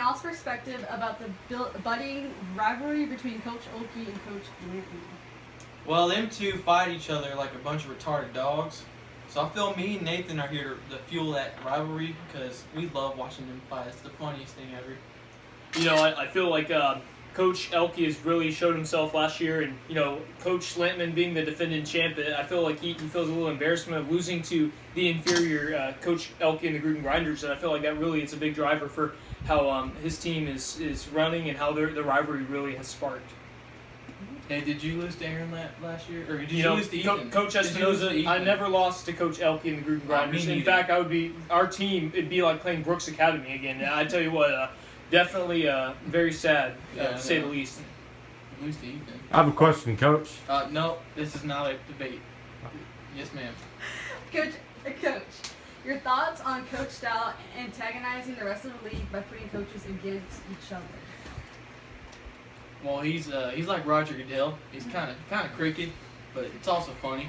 Kyle's perspective about the budding rivalry between Coach Oakey and Coach Lanton. Well, them two fight each other like a bunch of retarded dogs. So I feel me and Nathan are here to fuel that rivalry because we love watching them fight. It's the funniest thing ever. You know, I feel like Coach Elke has really showed himself last year, and you know, Coach Stoughmon being the defending champ, I feel like he feels a little embarrassment of losing to the inferior Coach Elke and the Gruden Grinders, and I feel like that really is a big driver for how his team is running and how the rivalry really has sparked. Hey, did you lose to Aaron last year, or did You know, lose to Ethan? Coach Espinoza, I never lost to Coach Elke and the Gruden Grinders. In fact, our team, it'd be like playing Brooks Academy again. I tell you what, definitely very sad, to say the least. Lose to Ethan. I have a question, Coach. No, this is not a debate. Yes, ma'am. Coach, your thoughts on Coach Stout antagonizing the rest of the league by putting coaches against each other? Well, he's like Roger Goodell. He's kind of cricket, but it's also funny.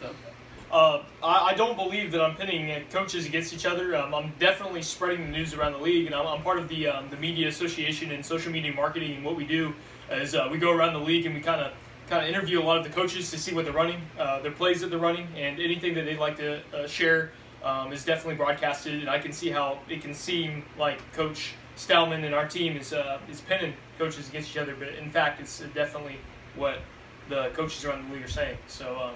So. I don't believe that I'm pitting coaches against each other. I'm definitely spreading the news around the league, and I'm part of the media association and social media marketing. And what we do is we go around the league and we kind of interview a lot of the coaches to see what they're running, their plays that they're running, and anything that they'd like to share is definitely broadcasted. And I can see how it can seem like Coach Stoughmon and our team is pinning coaches against each other, but in fact, it's definitely what the coaches around the league are saying. So.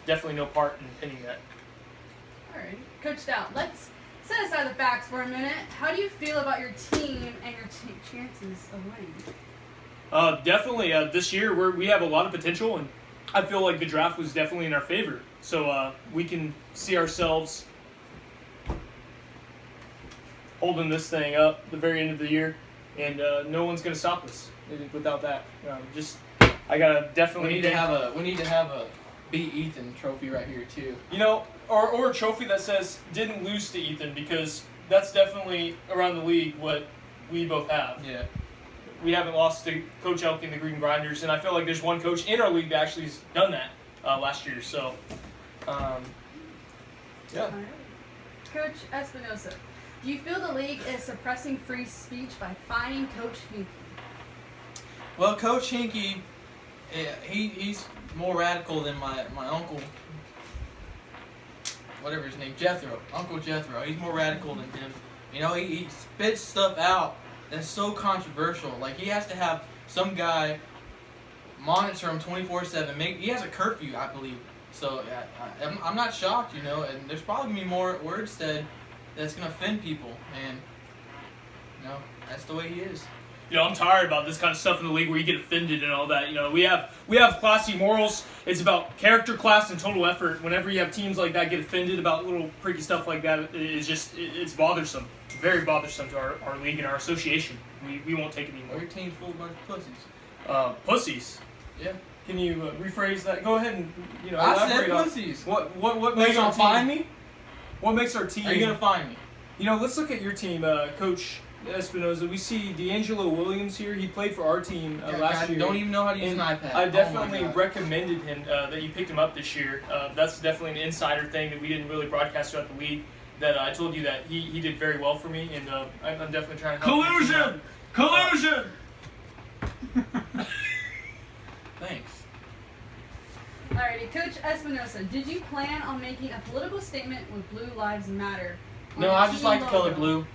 Definitely no part in pinning that. All right. Coach Stout, let's set aside the facts for a minute. How do you feel about your team and your chances of winning? Definitely. This year, we have a lot of potential, and I feel like the draft was definitely in our favor. So we can see ourselves holding this thing up the very end of the year, and no one's going to stop us without that. I gotta definitely. We need to have a beat Ethan trophy right here too. You know, or a trophy that says didn't lose to Ethan, because that's definitely around the league what we both have. Yeah. We haven't lost to Coach Elke and the Green Grinders, and I feel like there's one coach in our league that actually has done that last year. So, yeah. Coach Espinoza, do you feel the league is suppressing free speech by fining Coach Hinkie? Well, Coach Hinkie, he's more radical than my uncle, whatever his name, Jethro, Uncle Jethro. He's more radical than him. You know, he spits stuff out that's so controversial. Like, he has to have some guy monitor him 24/7. He has a curfew, I believe. So I'm not shocked, you know, and there's probably going to be more words said that's going to offend people. And, you know, that's the way he is. You know, I'm tired about this kind of stuff in the league where you get offended and all that. You know, we have classy morals. It's about character, class, and total effort. Whenever you have teams like that get offended about little pricky stuff like that, it's bothersome. It's very bothersome to our league and our association. We won't take it anymore. Your team's full of a bunch of pussies. Pussies? Yeah. Can you rephrase that? Go ahead and I elaborate said on pussies. What Are makes you our gonna find team? me? What makes our team? Are you gonna find me? You know, let's look at your team, Coach Espinoza. We see D'Angelo Williams here. He played for our team last year. Don't even know how to use an iPad. I definitely recommended him that you picked him up this year. That's definitely an insider thing that we didn't really broadcast throughout the league. That I told you that he did very well for me, and I'm definitely trying to help. Collusion! Thanks. Alrighty, Coach Espinoza, did you plan on making a political statement with Blue Lives Matter? No, I just like the color blue.